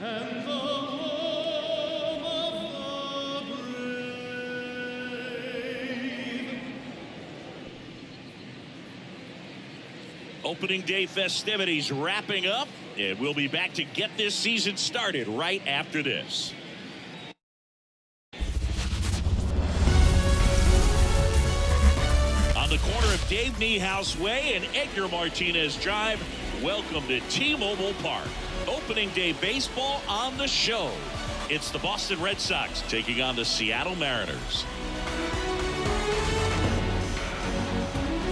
and the home of the brave. Opening day festivities wrapping up, and we'll be back to get this season started right after this. On the corner of Dave Niehaus Way and Edgar Martinez Drive, welcome to T-Mobile Park. Opening day baseball on the show. It's the Boston Red Sox taking on the Seattle Mariners.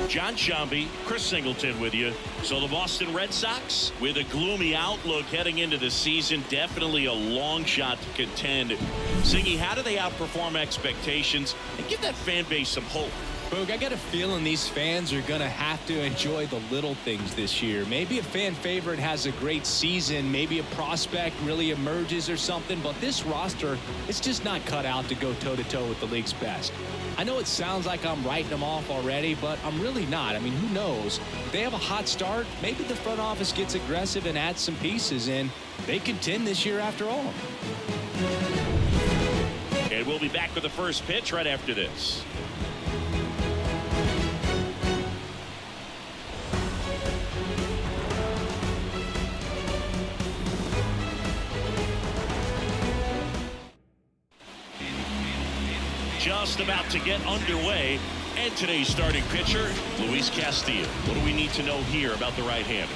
John Sciambi, Chris Singleton with you. So the Boston Red Sox, with a gloomy outlook heading into the season, definitely a long shot to contend. Singy, how do they outperform expectations and give that fan base some hope? Boog, I got a feeling these fans are going to have to enjoy the little things this year. Maybe a fan favorite has a great season. Maybe a prospect really emerges or something. But this roster, it's just not cut out to go toe-to-toe with the league's best. I know it sounds like I'm writing them off already, but I'm really not. I mean, who knows? If they have a hot start, maybe the front office gets aggressive and adds some pieces, and they contend this year after all. And we'll be back with the first pitch right after this. Just about to get underway, and today's starting pitcher, Luis Castillo. What do we need to know here about the right-hander?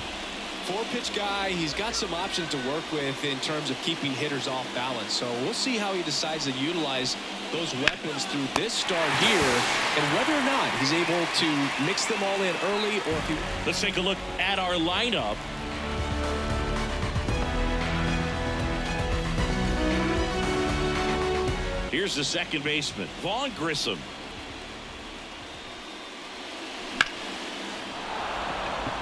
Four-pitch guy. He's got some options to work with in terms of keeping hitters off balance. So we'll see how he decides to utilize those weapons through this start here, and whether or not he's able to mix them all in early, or if he... Let's take a look at our lineup. Here's the second baseman, Vaughn Grissom.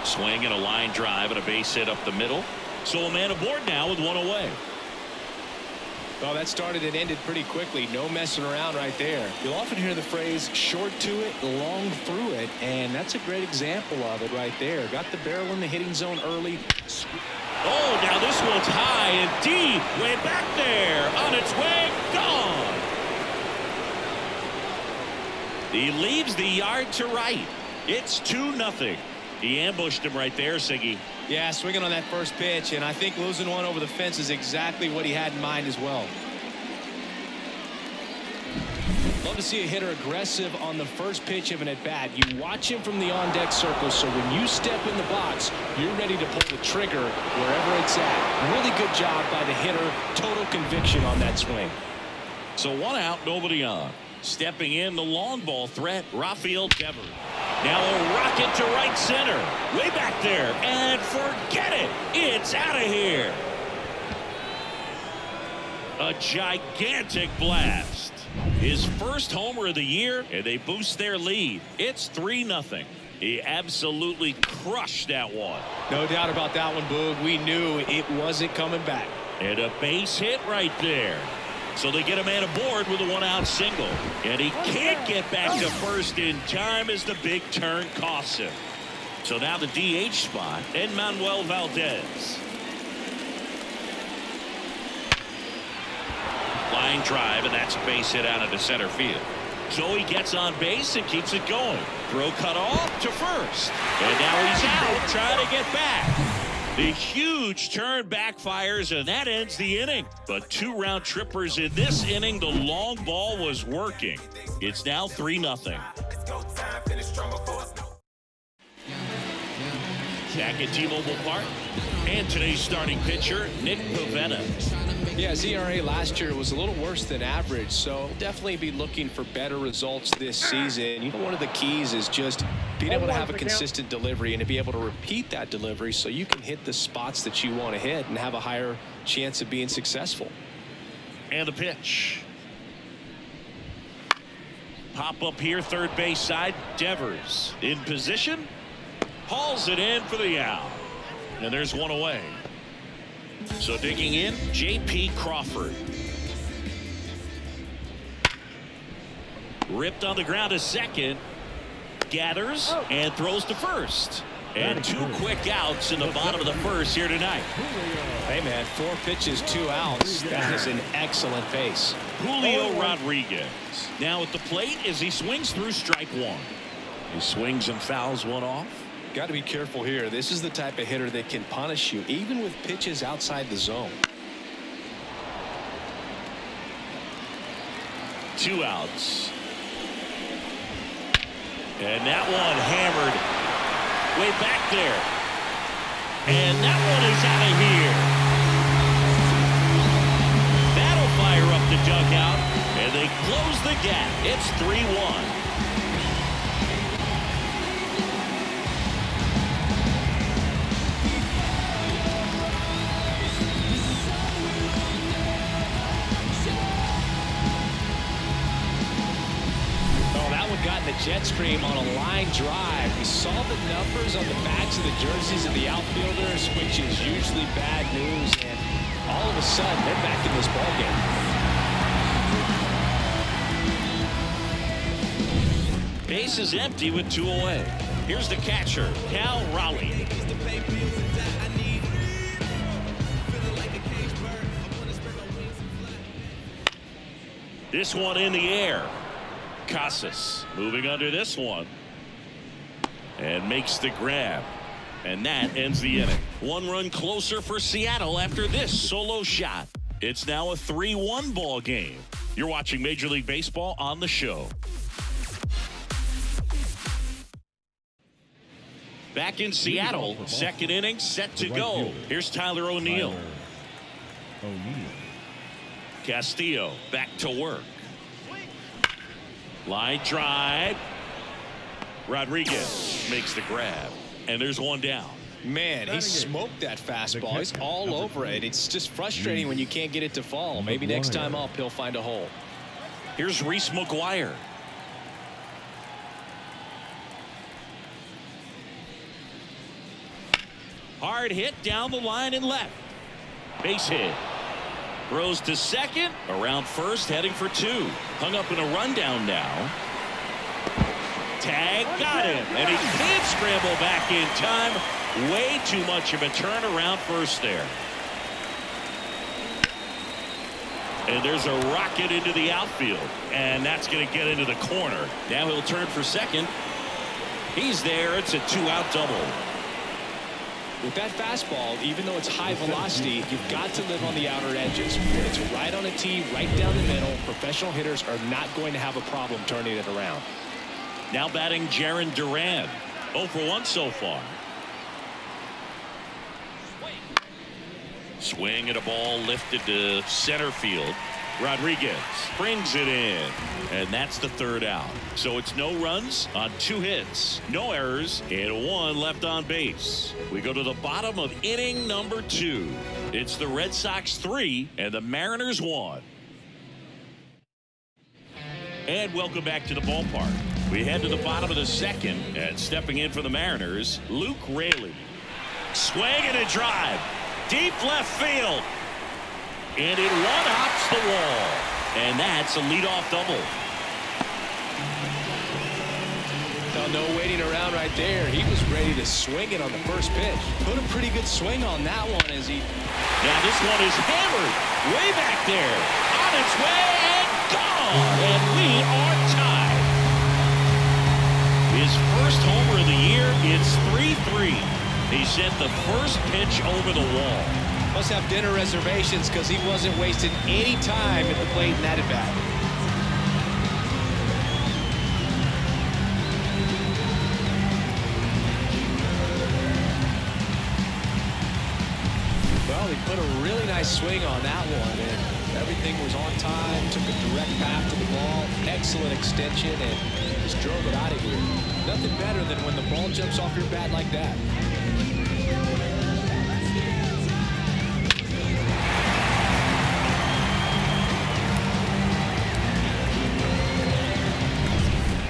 Swing and a line drive and a base hit up the middle. So a man aboard now with one away. Well, that started and ended pretty quickly. No messing around right there. You'll often hear the phrase short to it, long through it, and that's a great example of it right there. Got the barrel in the hitting zone early. Oh, now this one's high and deep, way back there, on its way, gone. He leaves the yard to right. It's 2-0. He ambushed him right there, Siggy. Yeah, swinging on that first pitch, and I think losing one over the fence is exactly what he had in mind as well. Love to see a hitter aggressive on the first pitch of an at-bat. You watch him from the on-deck circle, so when you step in the box, you're ready to pull the trigger wherever it's at. Really good job by the hitter. Total conviction on that swing. So one out, nobody on. Stepping in, the long ball threat, Rafael Devers. Now a rocket to right center. Way back there. And forget it. It's out of here. A gigantic blast. His first homer of the year, and they boost their lead. It's 3-0. He absolutely crushed that one. No doubt about that one, Boog. We knew it wasn't coming back. And a base hit right there. So they get a man aboard with a one-out single. And he can't get back to first in time as the big turn costs him. So now the DH spot, Enmanuel Valdez. Line drive, and that's a base hit out of the center field. So he gets on base and keeps it going. Throw cut off to first. And now he's out trying to get back. The huge turn backfires, and that ends the inning. But 2 round trippers in this inning. The long ball was working. It's now 3-0. Back at T-Mobile Park. And today's starting pitcher, Nick Pivetta. Yeah, his ERA last year was a little worse than average, so definitely be looking for better results this season. You know, one of the keys is just being able to have a consistent delivery and to be able to repeat that delivery so you can hit the spots that you want to hit and have a higher chance of being successful. And the pitch. Pop up here, third base side. Devers in position. Hauls it in for the out. And there's one away. So digging in, J.P. Crawford. Ripped on the ground to second. Gathers and throws to first. And 2 quick outs in the bottom of the first here tonight. Hey, man, 4 pitches, 2 outs. That is an excellent pace. Julio Rodriguez now at the plate as he swings through strike 1. He swings and fouls one off. Got to be careful here. This is the type of hitter that can punish you, even with pitches outside the zone. 2 outs. And that one hammered way back there. And that one is out of here. That'll fire up the dugout. And they close the gap. It's 3-1. Got in the jet stream on a line drive. We saw the numbers on the backs of the jerseys of the outfielders, which is usually bad news, and all of a sudden they're back in this ballgame. Base is empty with 2 away. Here's the catcher, Cal Raleigh. This one in the air. Casas moving under this one and makes the grab, and that ends the inning. 1 run closer for Seattle after this solo shot. It's now a 3-1 ball game. You're watching Major League Baseball on the show. Back in Seattle, second inning set to go. Here's Tyler O'Neill. Castillo back to work. Line drive. Rodriguez makes the grab, and there's 1 down. Man, he smoked that fastball. He's all over it. It's just frustrating when you can't get it to fall. Maybe next time up he'll find a hole. Here's Reese McGuire. Hard hit down the line and left. Base hit. Throws to second, around first, heading for 2. Hung up in a rundown now. Tag got him, and he can't scramble back in time. Way too much of a turn around first there. And there's a rocket into the outfield, and that's going to get into the corner. Now he'll turn for second. He's there. It's a 2-out double. With that fastball, even though it's high velocity, you've got to live on the outer edges. When it's right on a tee, right down the middle, professional hitters are not going to have a problem turning it around. Now batting Jarren Duran. 0 for 1 so far. Swing and a ball lifted to center field. Rodriguez brings it in, and that's the 3rd out. So it's no runs on 2 hits, no errors, and 1 left on base. We go to the bottom of inning number 2. It's the Red Sox 3 and the Mariners 1. And welcome back to the ballpark. We head to the bottom of the second, and stepping in for the Mariners, Luke Raley. Swing and a drive. Deep left field. And it one-hops the wall. And that's a leadoff double. No waiting around right there. He was ready to swing it on the first pitch. Put a pretty good swing on that one as he... Now this one is hammered. Way back there. On its way and gone. And we are tied. His first homer of the year. It's 3-3. He sent the first pitch over the wall. Must have dinner reservations because he wasn't wasting any time at the plate in that at-bat. Well, he put a really nice swing on that one, and everything was on time. Took a direct path to the ball. Excellent extension, and just drove it out of here. Nothing better than when the ball jumps off your bat like that.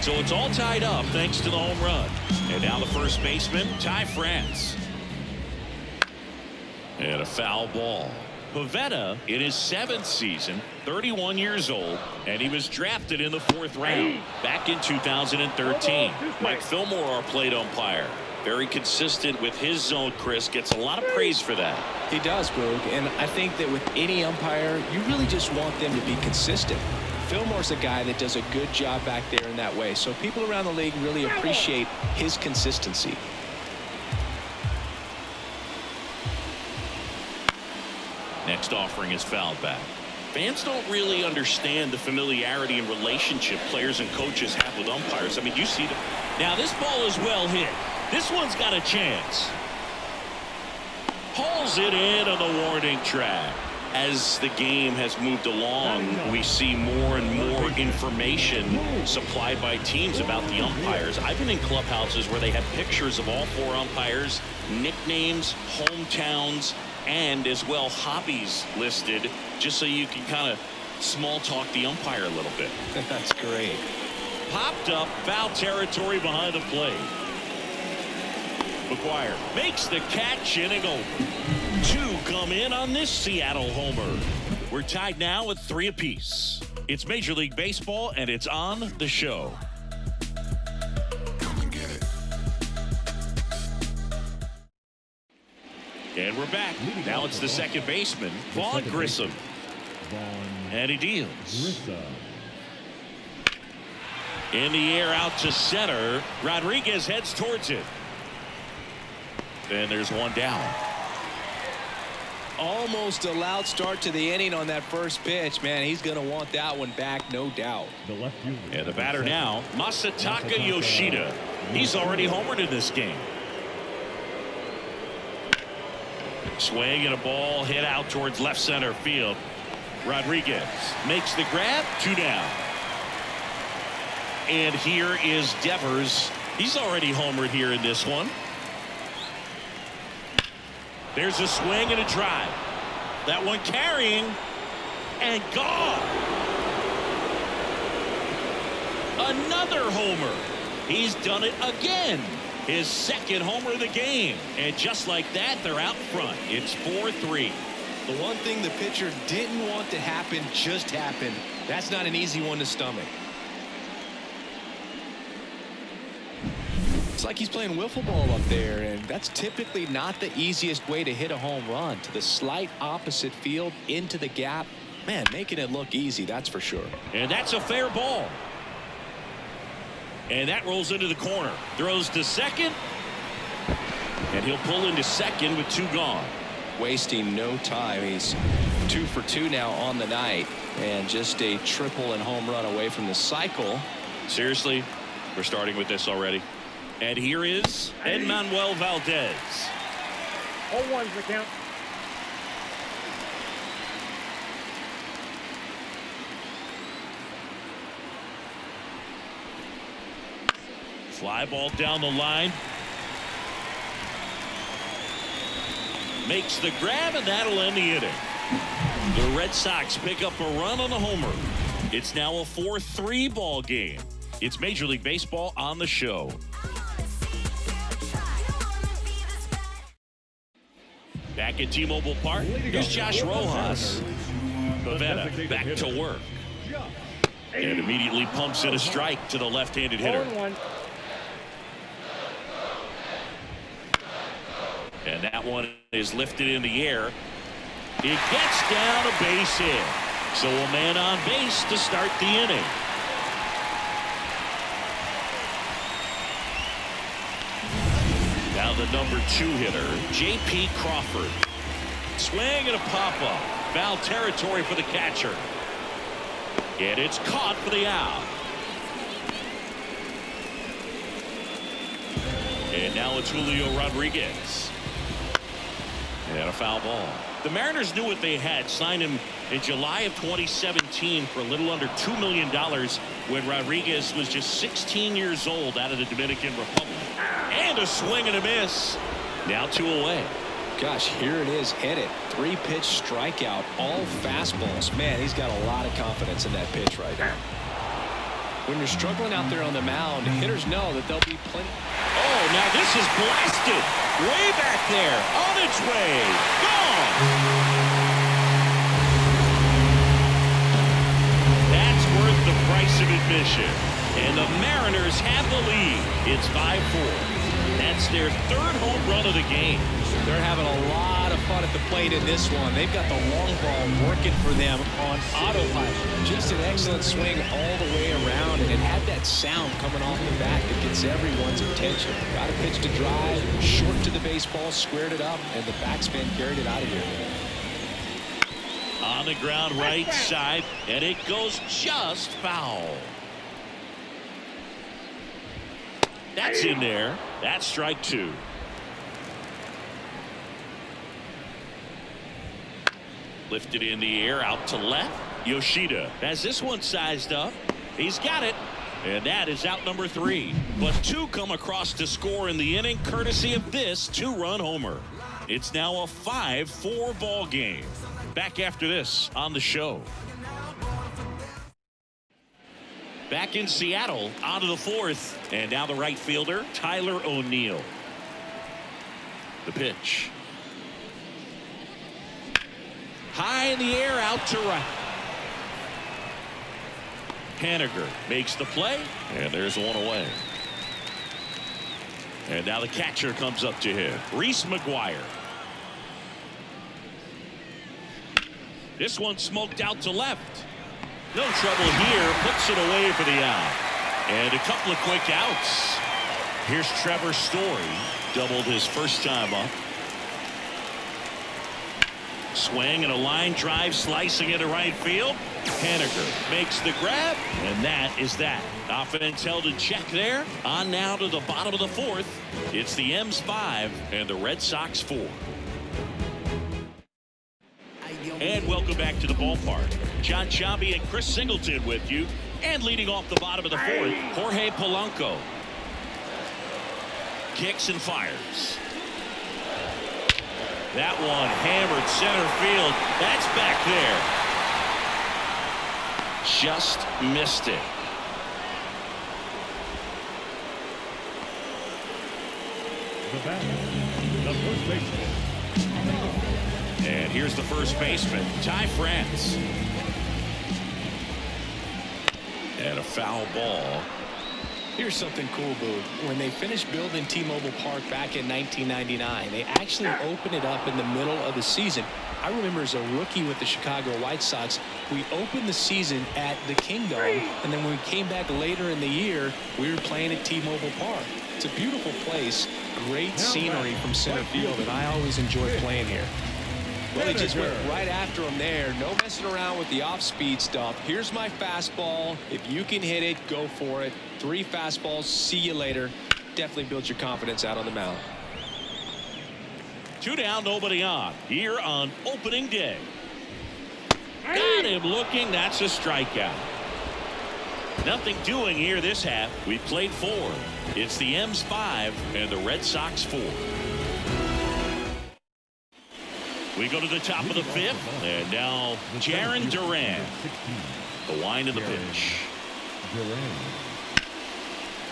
So it's all tied up thanks to the home run. And now the first baseman, Ty France. And a foul ball. Pivetta in his 7th season, 31 years old, and he was drafted in the 4th round back in 2013. Mike Fillmore, our plate umpire. Very consistent with his zone, Chris. Gets a lot of praise for that. He does, Boog, and I think that with any umpire, you really just want them to be consistent. Fillmore's a guy that does a good job back there in that way, so people around the league really appreciate his consistency. Next offering is fouled back. Fans don't really understand the familiarity and relationship players and coaches have with umpires. I mean, you see them. Now this ball is well hit. This one's got a chance. Hauls it in on the warning track. As the game has moved along, we see more and more information supplied by teams about the umpires. I've been in clubhouses where they have pictures of all 4 umpires, nicknames, hometowns, and as well hobbies listed, just so you can kind of small talk the umpire a little bit. That's great. Popped up, foul territory behind the plate. McGuire makes the catch, inning over. 2 come in on this Seattle homer. We're tied now at 3 apiece. It's Major League Baseball, and it's on the show. And we're back. Now it's the second baseman, Vaughn Grissom. And he deals. In the air out to center. Rodriguez heads towards it. And there's one down. Almost a loud start to the inning on that first pitch. Man, he's going to want that one back, no doubt. And the batter now, Masataka Yoshida. He's already homered in this game. Swing and a ball hit out towards left center field. Rodriguez makes the grab. 2 down. And here is Devers. He's already homered here in this one. There's a swing and a drive. That one carrying and gone. Another homer. He's done it again. His second homer of the game. And just like that, they're out front. It's 4-3. The one thing the pitcher didn't want to happen just happened. That's not an easy one to stomach. It's like he's playing wiffle ball up there, and that's typically not the easiest way to hit a home run. To the slight opposite field, into the gap. Man, making it look easy, that's for sure. And that's a fair ball. And that rolls into the corner. Throws to second. And he'll pull into second with 2 gone. Wasting no time. He's 2 for 2 now on the night, and just a triple and home run away from the cycle. Seriously, we're starting with this already. And here is Edmanuel Valdez. 0-1's the count. Fly ball down the line. Makes the grab, and that'll end the inning. The Red Sox pick up a run on the homer. It's now a 4-3 ball game. It's Major League Baseball on the show. Back at T-Mobile Park, here's Josh Rojas. Pavetta back to work. And immediately pumps in a strike to the left-handed hitter. 0-1. And that one is lifted in the air. It gets down a base hit. So a man on base to start the inning. Now the number 2 hitter, J.P. Crawford. Swing and a pop-up. Foul territory for the catcher. And it's caught for the out. And now it's Julio Rodriguez. And a foul ball. The Mariners knew what they had. Signed him in July of 2017 for a little under $2 million when Rodriguez was just 16 years old out of the Dominican Republic. And a swing and a miss. Now 2 away. Gosh, here it is, hit it. 3-pitch strikeout, all fastballs. Man, he's got a lot of confidence in that pitch right now. When you're struggling out there on the mound, hitters know that there'll be plenty. Oh, now this is blasted. Way back there. On its way. Gone. That's worth the price of admission. And the Mariners have the lead. It's 5-4. That's their third home run of the game. They're having a lot of fun at the plate in this one. They've got the long ball working for them on autopilot. Just an excellent swing all the way around, and it had that sound coming off the bat that gets everyone's attention. Got a pitch to drive, short to the baseball, squared it up, and the backspin carried it out of here. On the ground right side, and it goes just foul. That's in there. That's strike two. Lifted in the air out to left. Yoshida has this one sized up. He's got it. And that is out number 3. But 2 come across to score in the inning courtesy of this 2-run homer. It's now a 5-4 ball game. Back after this on the show. Back in Seattle, on to the 4th. And now the right fielder, Tyler O'Neill. The pitch. High in the air, out to right. Haniger makes the play, and there's one away. And now the catcher comes up to him, Reese McGuire. This one smoked out to left. No trouble here, puts it away for the out. And a couple of quick outs. Here's Trevor Story, doubled his first time up. Swing and a line drive slicing into right field. Haniger makes the grab, and that is that. Offense held in check there. On now to the bottom of the 4th. It's the M's 5 and the Red Sox 4. And welcome back to the ballpark. John Sciambi and Chris Singleton with you. And leading off the bottom of the 4th, Jorge Polanco. Kicks and fires. That one hammered center field. That's back there. Just missed it. The batter, the first baseman. And here's the first baseman, Ty France. And a foul ball. Here's something cool, Boo. When they finished building T-Mobile Park back in 1999, they actually opened it up in the middle of the season. I remember as a rookie with the Chicago White Sox, we opened the season at the Kingdome, and then when we came back later in the year, we were playing at T-Mobile Park. It's a beautiful place, great scenery from center field, and I always enjoy playing here. Well, he just went right after him there. No messing around with the off-speed stuff. Here's my fastball. If you can hit it, go for it. 3 fastballs. See you later. Definitely builds your confidence out on the mound. 2 down, nobody on. Here on opening day. Got him looking. That's a strikeout. Nothing doing here this half. We played 4. It's the M's 5 and the Red Sox 4. We go to the top of the 5th, and now Jarren Duran. The wind of the pitch.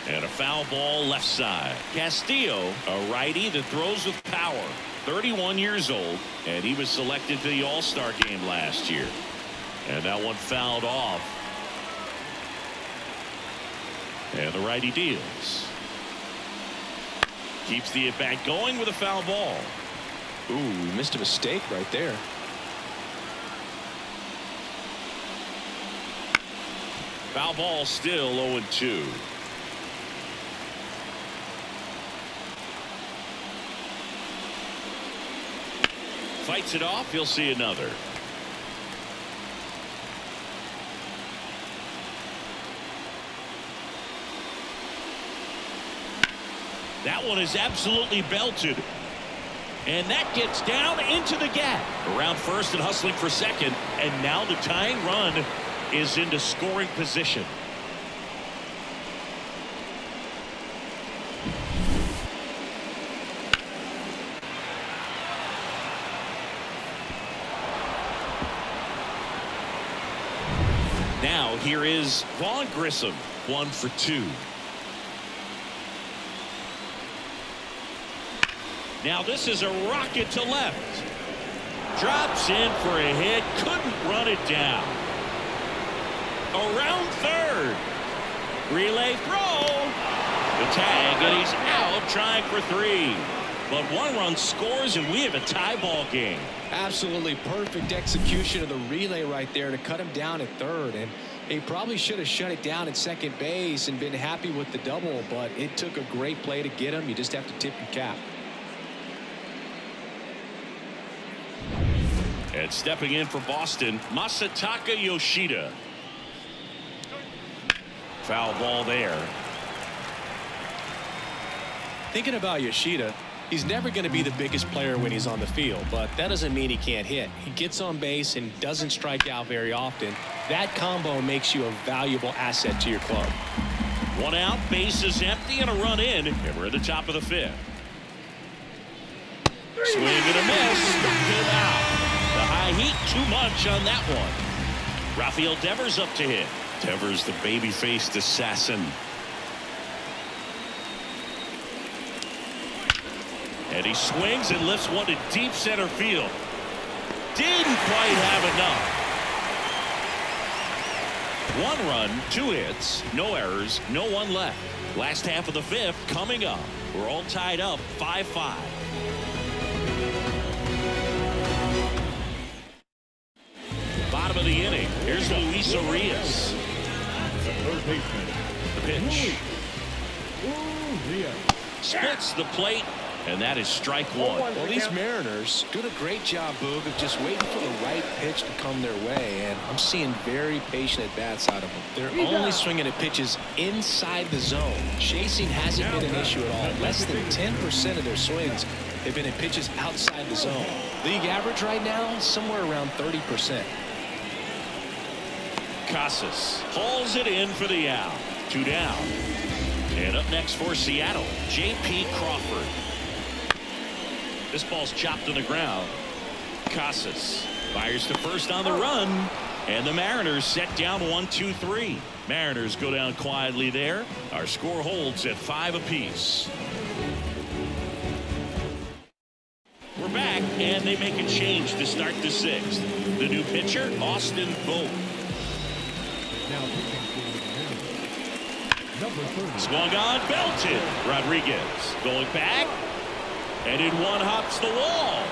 And a foul ball left side. Castillo, a righty that throws with power. 31 years old, and he was selected to the All-Star game last year. And that one fouled off. And the righty deals. Keeps the at-bat going with a foul ball. Ooh, missed a mistake right there. Foul ball still 0-2. Fights it off. He'll see another. That one is absolutely belted. And that gets down into the gap. Around first and hustling for second. And now the tying run is into scoring position. Now here is Vaughn Grissom, 1 for 2. Now this is a rocket to left. Drops in for a hit. Couldn't run it down. Around third. Relay throw. The tag, and he's out trying for 3. But 1 run scores, and we have a tie ball game. Absolutely perfect execution of the relay right there to cut him down at third. And he probably should have shut it down at second base and been happy with the double, but it took a great play to get him. You just have to tip your cap. And stepping in for Boston, Masataka Yoshida. Foul ball there. Thinking about Yoshida, he's never going to be the biggest player when he's on the field, but that doesn't mean he can't hit. He gets on base and doesn't strike out very often. That combo makes you a valuable asset to your club. 1 out, base is empty, and a run in, and we're at the top of the 5th. Swing and a miss. Struck him out. The high heat, too much on that one. Rafael Devers up to hit. Devers, the baby-faced assassin. And he swings and lifts one to deep center field. Didn't quite have enough. 1 run, 2 hits, no errors, no 1 left. Last half of the 5th coming up. We're all tied up 5-5. Bottom of the inning. Here's Luis Arias. The third baseman. The pitch. Urias. Splits the plate. And that is strike 1. Well, these Mariners doing a great job, Boog, of just waiting for the right pitch to come their way. And I'm seeing very patient at-bats out of them. They're only swinging at pitches inside the zone. Chasing hasn't been an issue at all. Less than 10% of their swings have been at pitches outside the zone. League average right now is somewhere around 30%. Casas hauls it in for the out. 2 down. And up next for Seattle, J.P. Crawford. This ball's chopped to the ground. Casas fires to first on the run. And the Mariners set down 1-2-3. Mariners go down quietly there. Our score holds at 5 apiece. We're back, and they make a change to start the 6th. The new pitcher, Austin Vogt. Now pitching for the Mariners. Number 30. Swung on, belted. Rodriguez going back. And in one hops the wall.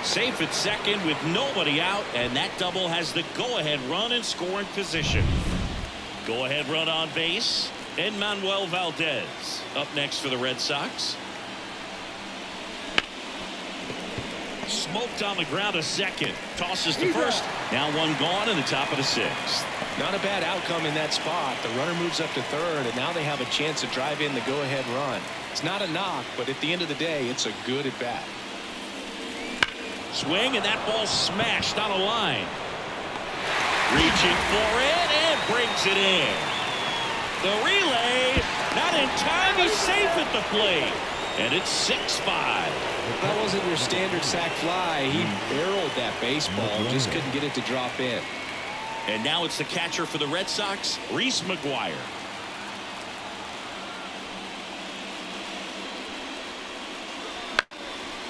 Safe at second with nobody out, and that double has the go-ahead run in scoring position. Go-ahead run on base, and Manuel Valdez up next for the Red Sox. Smoked on the ground to second. Tosses to first. Now 1 gone in the top of the 6th. Not a bad outcome in that spot. The runner moves up to third, and now they have a chance to drive in the go-ahead run. It's not a knock, but at the end of the day, it's a good at-bat. Swing, and that ball smashed on a line. Reaching for it, and brings it in. The relay, not in time. He's safe at the plate. And it's 6-5. That wasn't your standard sac fly. He barreled that baseball, just couldn't get it to drop in. And now it's the catcher for the Red Sox, Reese McGuire.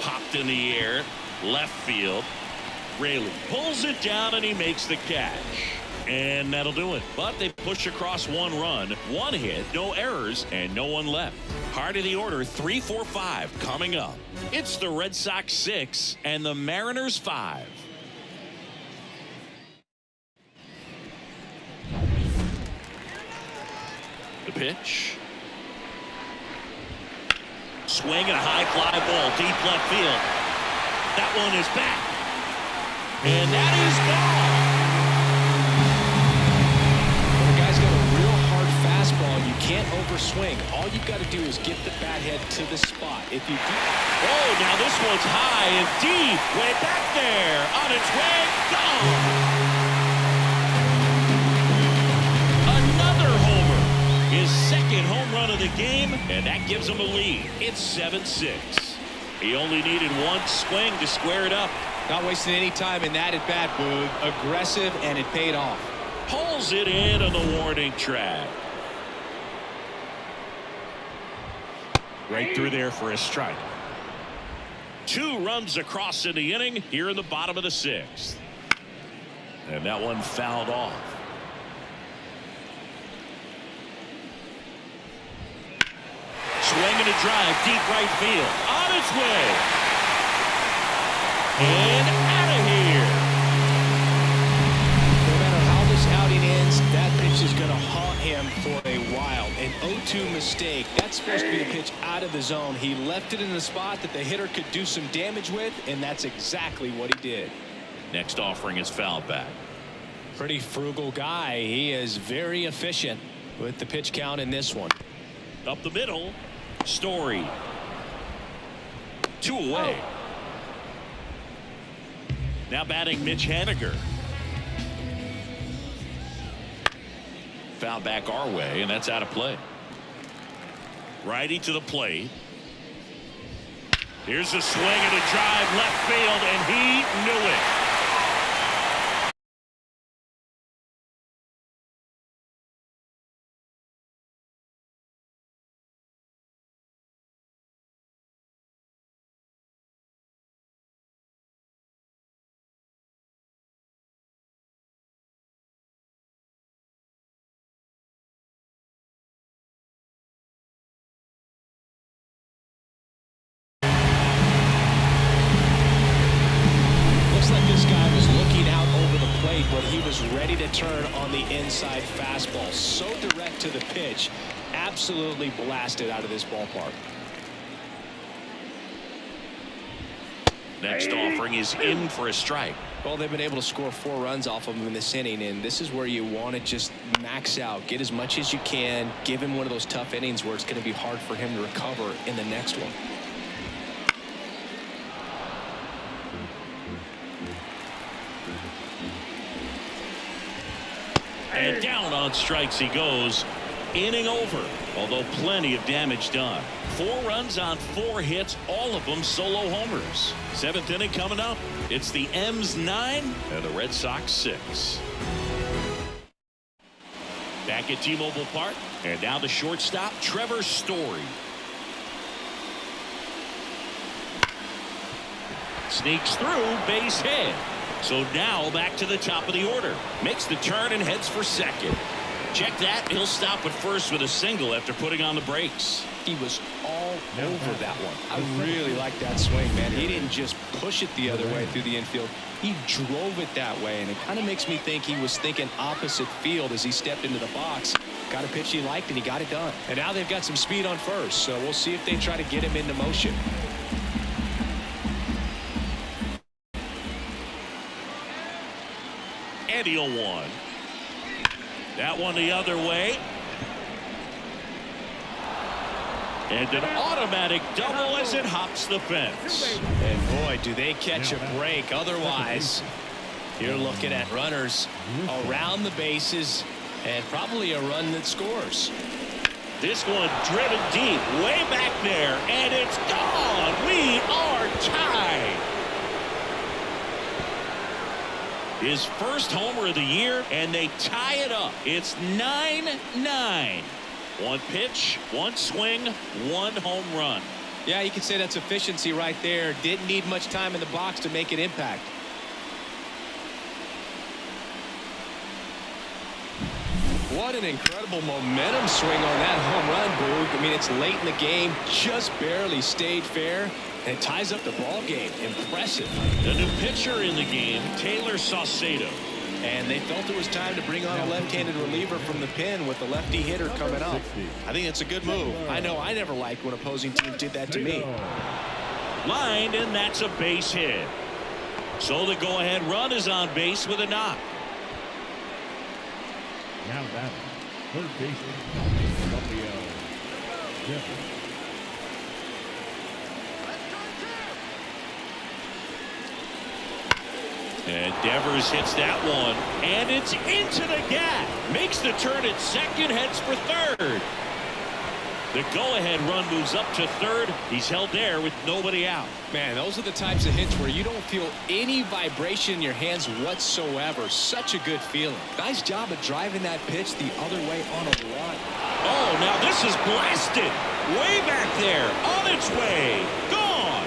Popped in the air, left field. Raley pulls it down, and he makes the catch. And that'll do it. But they push across 1 run, 1 hit, no errors, and no 1 left. Heart of the order, 3-4-5 coming up. It's the Red Sox 6 and the Mariners 5. The pitch. Swing and a high fly ball, deep left field. That one is back. And that is gone. When a guy's got a real hard fastball, you can't overswing. All you've got to do is get the bat head to the spot. If you do. Oh, now this one's high and deep. Way back there. On its way. Gone. Another homer. His 2nd home run of the game, and that gives him a lead. It's 7-6. He only needed 1 swing to square it up. Not wasting any time in that at-bat, Boog. Aggressive, and it paid off. Pulls it in on the warning track. Right through there for a strike. 2 runs across in the inning here in the bottom of the 6th. And that one fouled off. Swing and a drive, deep right field. On its way. And out of here. No matter how this outing ends, that pitch is going to haunt him for a while. An 0-2 mistake. That's supposed to be a pitch out of the zone. He left it in a spot that the hitter could do some damage with, and that's exactly what he did. Next offering is fouled back. Pretty frugal guy. He is very efficient with the pitch count in this one. Up the middle. Story. 2 away. Now batting Mitch Haniger. Foul back our way, and that's out of play. Righty to the plate. Here's a swing and a drive left field, and he knew it. But he was ready to turn on the inside fastball. So direct to the pitch. Absolutely blasted out of this ballpark. Next offering is in for a strike. Well, they've been able to score 4 runs off of him in this inning, and this is where you want to just max out, get as much as you can, give him one of those tough innings where it's going to be hard for him to recover in the next one. And down on strikes he goes. Inning over, although plenty of damage done. 4 runs on 4 hits, all of them solo homers. 7th inning coming up. It's the M's 9 and the Red Sox 6. Back at T-Mobile Park, and now the shortstop, Trevor Story. Sneaks through, base hit. So now back to the top of the order. Makes the turn and heads for second. Check that. He'll stop at first with a single after putting on the brakes. He was all over that one. I really like that swing, man. He didn't just push it the other way through the infield. He drove it that way, and it kind of makes me think he was thinking opposite field as he stepped into the box. Got a pitch he liked, and he got it done. And now they've got some speed on first, so we'll see if they try to get him into motion. And he'll one. That one the other way. And an automatic double as it hops the fence. And boy, do they catch a break. Otherwise, you're looking at runners around the bases and probably a run that scores. This one driven deep, way back there, and it's gone. We are tied. His first homer of the year, and they tie it up. It's 9-9. 1 pitch, 1 swing, 1 home run. Yeah, you could say that's efficiency right there. Didn't need much time in the box to make an impact. What an incredible momentum swing on that home run, Boog. I mean, it's late in the game, just barely stayed fair, and it ties up the ball game. Impressive. The new pitcher in the game, Taylor Saucedo. And they felt it was time to bring on a left-handed reliever from the pen with the lefty hitter coming up. I think it's a good move. I know I never liked when opposing teams did that to me. Lined, and that's a base hit. So the go-ahead run is on base with a knock. Now batting, third baseman, Rafael Devers. And Devers hits that one, and it's into the gap. Makes the turn at second, heads for third. The go-ahead run moves up to third. He's held there with nobody out. Man, those are the types of hits where you don't feel any vibration in your hands whatsoever. Such a good feeling. Nice job of driving that pitch the other way on a run. Oh, now this is blasted. Way back there, on its way. Gone.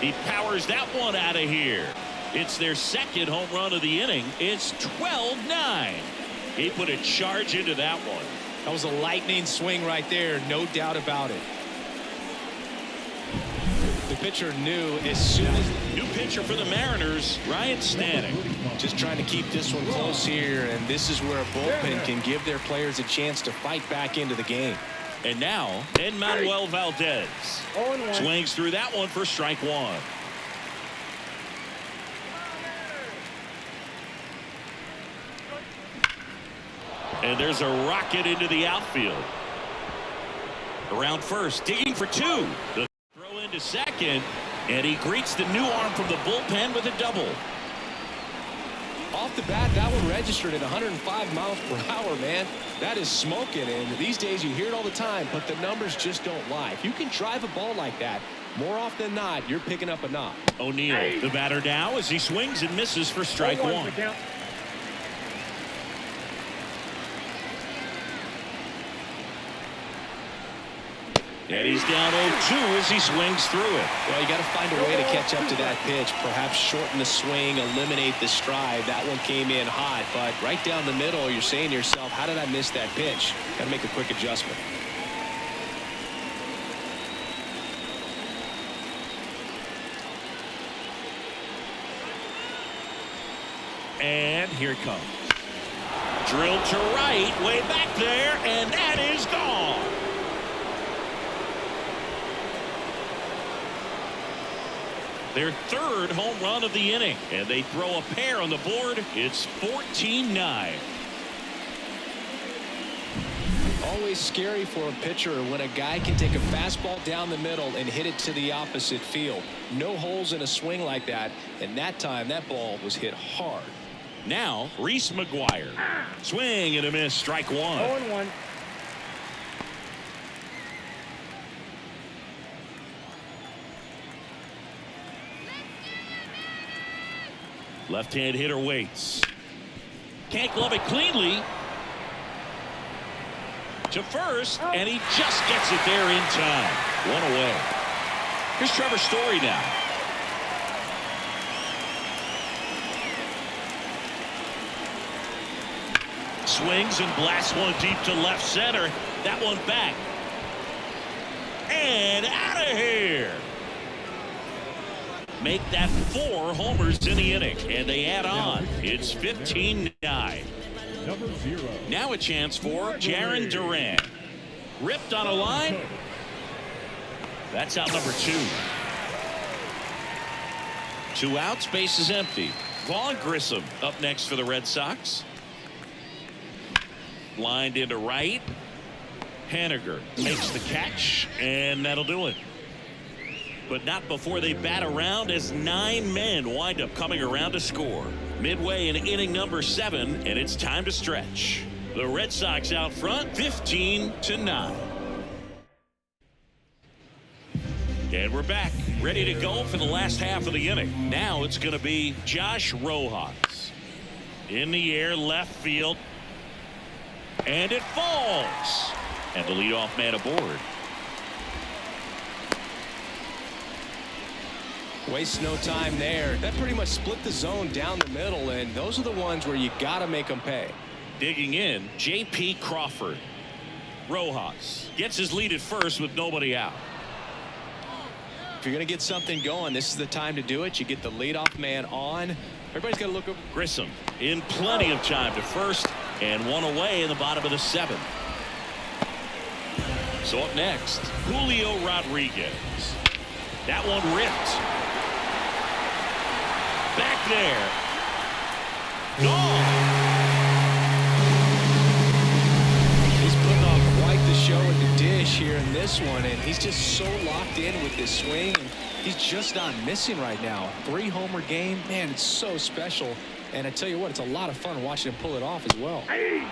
He powers that one out of here. It's their second home run of the inning. It's 12-9. He put a charge into that one. That was a lightning swing right there, no doubt about it. The pitcher knew as soon as... New pitcher for the Mariners, Ryan Stanek. Just trying to keep this one close here, and this is where a bullpen can give their players a chance to fight back into the game. And now, Enmanuel Valdez. 0-1. Swings through that one for strike one. And there's a rocket into the outfield. Around first, digging for two. The throw into second, and he greets the new arm from the bullpen with a double. Off the bat, that one registered at 105 miles per hour, man. That is smoking, and these days you hear it all the time, but the numbers just don't lie. If you can drive a ball like that, more often than not, you're picking up a knock. O'Neill, the batter now as he swings and misses for strike 0-1 one. the count. And he's down 0-2 as he swings through it. Well, you got to find a way to catch up to that pitch. Perhaps shorten the swing, eliminate the stride. That one came in hot, but right down the middle, you're saying to yourself, how did I miss that pitch? Got to make a quick adjustment. And here it comes. Drilled to right, way back there, and that is gone. Their third home run of the inning, and they throw a pair on the board. It's 14-9. Always scary for a pitcher when a guy can take a fastball down the middle and hit it to the opposite field. No holes in a swing like that, and that time that ball was hit hard. Now, Reese McGuire. Swing and a miss, strike one. 0-1. Left-hand hitter waits. Can't glove it cleanly. To first, and he just gets it there in time. One away. Here's Trevor Story now. Swings and blasts one deep to left center. That one back. And out of here. Make that 4 homers in the inning, and they add on. It's 15-9. Number 0. Now a chance for Jarren Duran. Ripped on a line. That's out number 2. 2 outs, base is empty. Vaughn Grissom up next for the Red Sox. Lined into right. Haniger makes the catch, and that'll do it. But not before they bat around as 9 men wind up coming around to score. Midway in inning number 7, and it's time to stretch. The Red Sox out front 15-9. And we're back, ready to go for the last half of the inning. Now it's going to be Josh Rojas. In the air, left field. And it falls. And the leadoff man aboard. Waste no time there. That pretty much split the zone down the middle, and those are the ones where you got to make them pay. Digging in, J.P. Crawford. Rojas gets his lead at first with nobody out. If you're going to get something going, this is the time to do it. You get the leadoff man on. Everybody's got to look up. Grissom in plenty of time to first, and one away in the bottom of the 7th. So up next, Julio Rodriguez. That one ripped. Back there. Gone. He's putting on quite the show at the dish here in this one, and he's just so locked in with this swing, and he's just not missing right now. 3-homer game, man, it's so special. And I tell you what, it's a lot of fun watching him pull it off as well.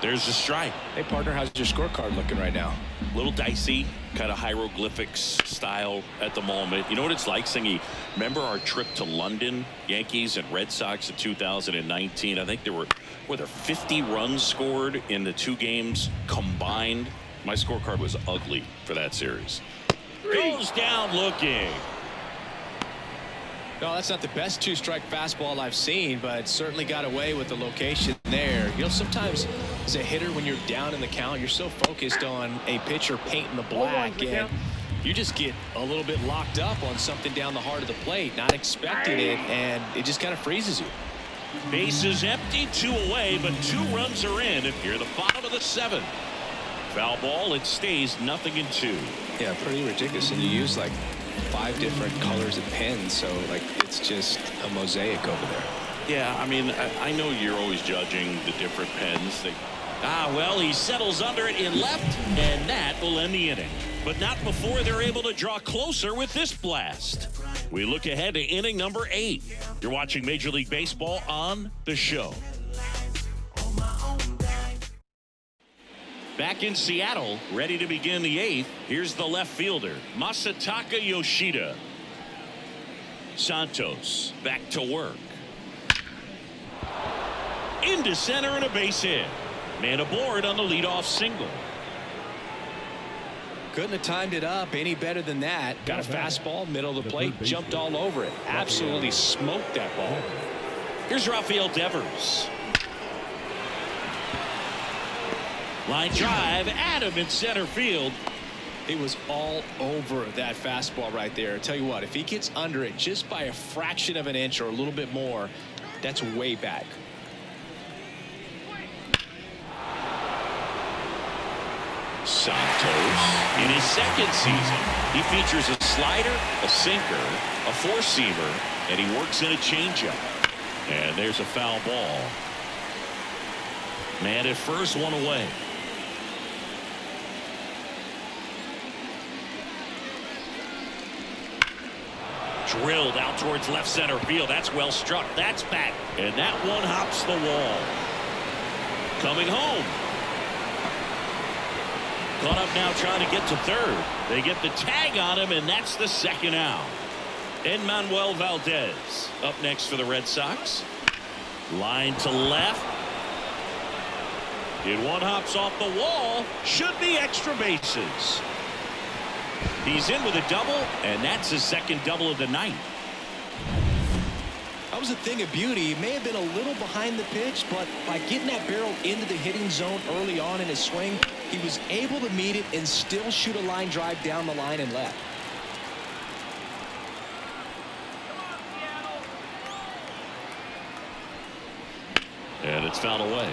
There's the strike. Hey, partner, how's your scorecard looking right now? A little dicey, kind of hieroglyphics style at the moment. You know what it's like, Singy? Remember our trip to London, Yankees and Red Sox in 2019? I think there were 50 runs scored in the 2 games combined. My scorecard was ugly for that series. Goes down looking. No, that's not the best 2-strike fastball I've seen, but certainly got away with the location there. You know, sometimes As a hitter, when you're down in the count, you're so focused on a pitcher painting the black, and you just get a little bit locked up on something down the heart of the plate, not expecting it, and it just kind of freezes you. Bases empty, 2 away, but 2 runs are in. Here, the bottom of the 7th. Foul ball. It stays 0-2. Yeah, pretty ridiculous. And you use like 5 different colors of pens, so like it's just a mosaic over there. Yeah, I mean, I know you're always judging the different pens. Well, he settles under it in left, and that will end the inning. But not before they're able to draw closer with this blast. We look ahead to inning number 8. You're watching Major League Baseball on The Show. Back in Seattle, ready to begin the 8th. Here's the left fielder, Masataka Yoshida. Santos back to work. Into center and a base hit. Man aboard on the leadoff single. Couldn't have timed it up any better than that. Got a fastball, middle of the plate, jumped all over it. Absolutely smoked that ball. Here's Rafael Devers. Line drive, Adam in center field. He was all over that fastball right there. I tell you what, if he gets under it just by a fraction of an inch or a little bit more, that's way back. Santos in his 2nd season. He features a slider, a sinker, a 4-seamer, and he works in a changeup. And there's a foul ball. Man at first, 1 away. Drilled out towards left center field. That's well struck. That's back. And that one hops the wall. Coming home. Caught up now trying to get to 3rd. They get the tag on him, and that's the 2nd out. Enmanuel Valdez up next for the Red Sox. Line to left. It one hops off the wall. Should be extra bases. He's in with a double, and that's his 2nd double of the night. That was a thing of beauty. He may have been a little behind the pitch, but by getting that barrel into the hitting zone early on in his swing, he was able to meet it and still shoot a line drive down the line and left. And it's fouled away.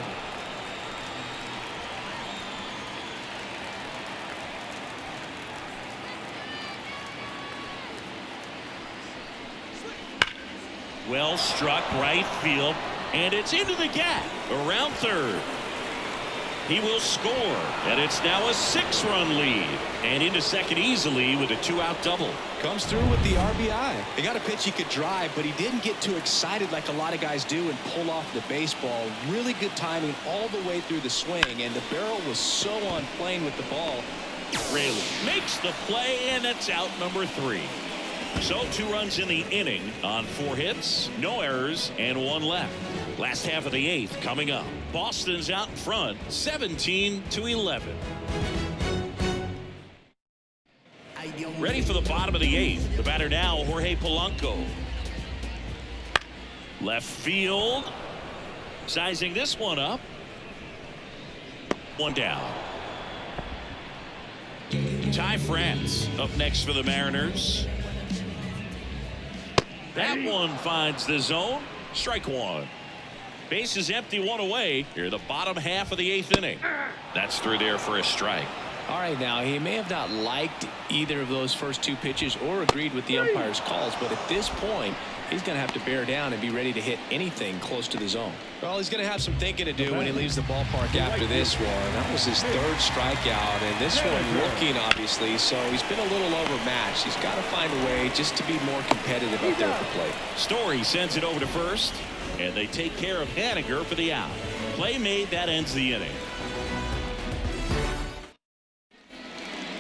Well struck right field, and it's into the gap around 3rd. He will score, and it's now a 6-run lead, and into 2nd easily with a 2-out double. Comes through with the RBI. He got a pitch he could drive, but he didn't get too excited like a lot of guys do and pull off the baseball. Really good timing all the way through the swing, and the barrel was so on plane with the ball. Raley makes the play, and it's out number 3. So 2 runs in the inning on 4 hits, no errors, and 1 left. Last half of the 8th coming up. Boston's out in front, 17-11. Ready for the bottom of the 8th. The batter now, Jorge Polanco. Left field. Sizing this one up. 1 down. Ty France up next for the Mariners. That one finds the zone. Strike 1. Base is empty, 1 away. Here, the bottom half of the 8th inning. That's through there for a strike. All right, now he may have not liked either of those first 2 pitches or agreed with the umpire's calls, but at this point, he's going to have to bear down and be ready to hit anything close to the zone. Well, he's going to have some thinking to do when he leaves the ballpark after this one. That was his 3rd strikeout, and this one looking, obviously, so he's been a little overmatched. He's got to find a way just to be more competitive up there at the plate. Story sends it over to first, and they take care of Haniger for the out. Play made, that ends the inning.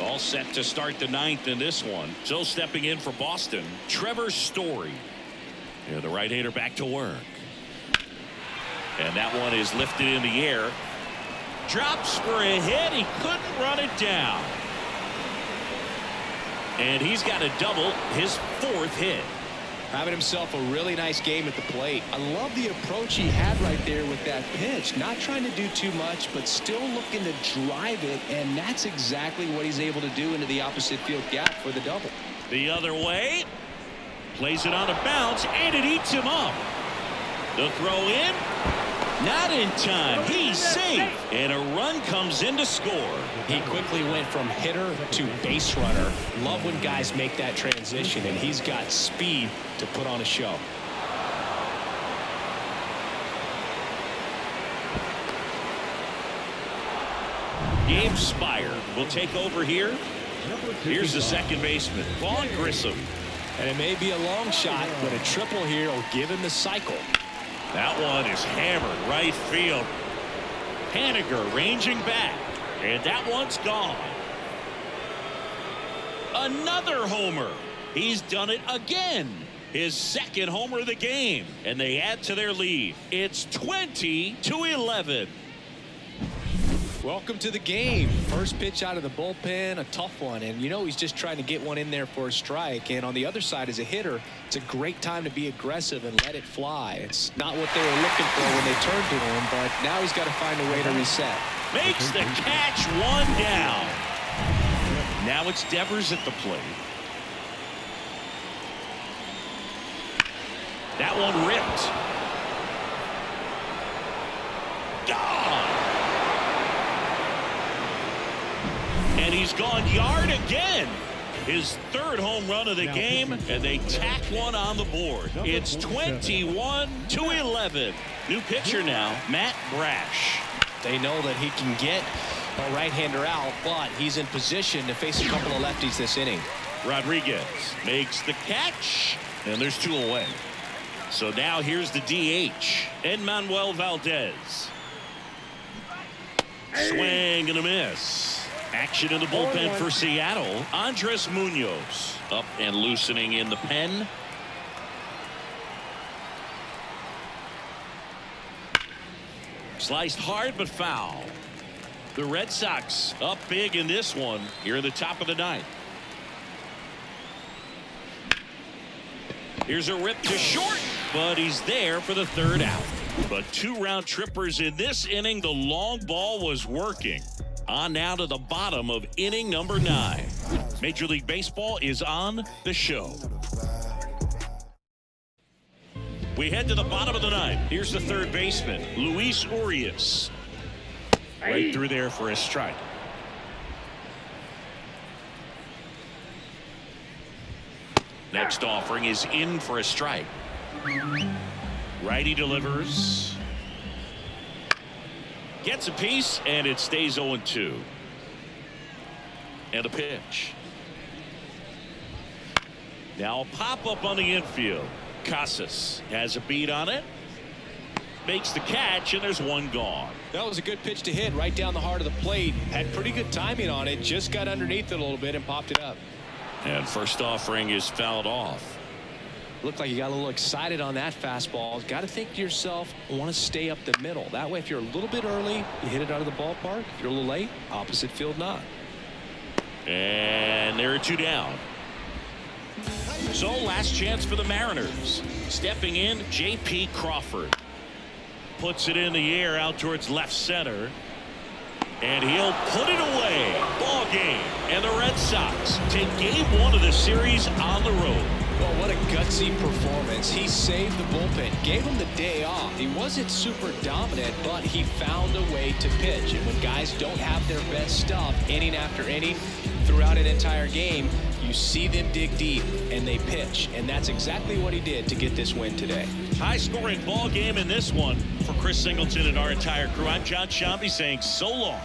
All set to start the 9th in this one. So stepping in for Boston, Trevor Story. Yeah, the right-hander back to work. And that one is lifted in the air. Drops for a hit. He couldn't run it down. And he's got a double, his 4th hit. Having himself a really nice game at the plate. I love the approach he had right there with that pitch. Not trying to do too much, but still looking to drive it, and that's exactly what he's able to do into the opposite field gap for the double. The other way. Plays it on a bounce, and it eats him up. The throw in. Not in time. He's safe. And a run comes in to score. He quickly went from hitter to base runner. Love when guys make that transition, and he's got speed to put on a show. Gabe Spire will take over here. Here's the second baseman, Vaughn Grissom. And it may be a long shot, but a triple here will give him the cycle. That one is hammered right field. Haniger ranging back, and that one's gone. Another homer. He's done it again. His second homer of the game, and they add to their lead. It's 20-11. Welcome to the game. First pitch out of the bullpen, a tough one, and you know he's just trying to get one in there for a strike. And on the other side, as a hitter, it's a great time to be aggressive and let it fly. It's not what they were looking for when they turned to him, but now he's got to find a way to reset. Makes the catch, one down. Now it's Devers at the plate. That one ripped. Gone. And he's gone yard again. His third home run of the game, and they tack one on the board. It's 21-11. New pitcher now, Matt Brash. They know that he can get a right-hander out, but he's in position to face a couple of lefties this inning. Rodriguez makes the catch, and there's two away. So now here's the DH, Enmanuel Valdez. Swing and a miss. Action in the bullpen for Seattle. Andres Munoz up and loosening in the pen. Sliced hard but foul. The Red Sox up big in this one here in the top of the ninth. Here's a rip to short, but he's there for the third out. But two round trippers in this inning. The long ball was working. On now to the bottom of inning number 9. Major League Baseball is on the show. We head to the bottom of the 9th. Here's the third baseman, Luis Urias. Right through there for a strike. Next offering is in for a strike. Righty delivers. Gets a piece, and it stays 0-2. And a pitch. Now a pop-up on the infield. Casas has a beat on it. Makes the catch, and there's one gone. That was a good pitch to hit right down the heart of the plate. Had pretty good timing on it. Just got underneath it a little bit and popped it up. And first offering is fouled off. Looked like you got a little excited on that fastball. Got to think to yourself, I want to stay up the middle. That way, if you're a little bit early, you hit it out of the ballpark. If you're a little late, opposite field not. And there are two down. So last chance for the Mariners. Stepping in, J.P. Crawford. Puts it in the air out towards left center. And he'll put it away. Ball game. And the Red Sox take game 1 of the series on the road. Well, what a gutsy performance. He saved the bullpen, gave him the day off. He wasn't super dominant, but he found a way to pitch. And when guys don't have their best stuff inning after inning throughout an entire game, you see them dig deep and they pitch. And that's exactly what he did to get this win today. High-scoring ball game in this one. For Chris Singleton and our entire crew, I'm John Shambi saying so long.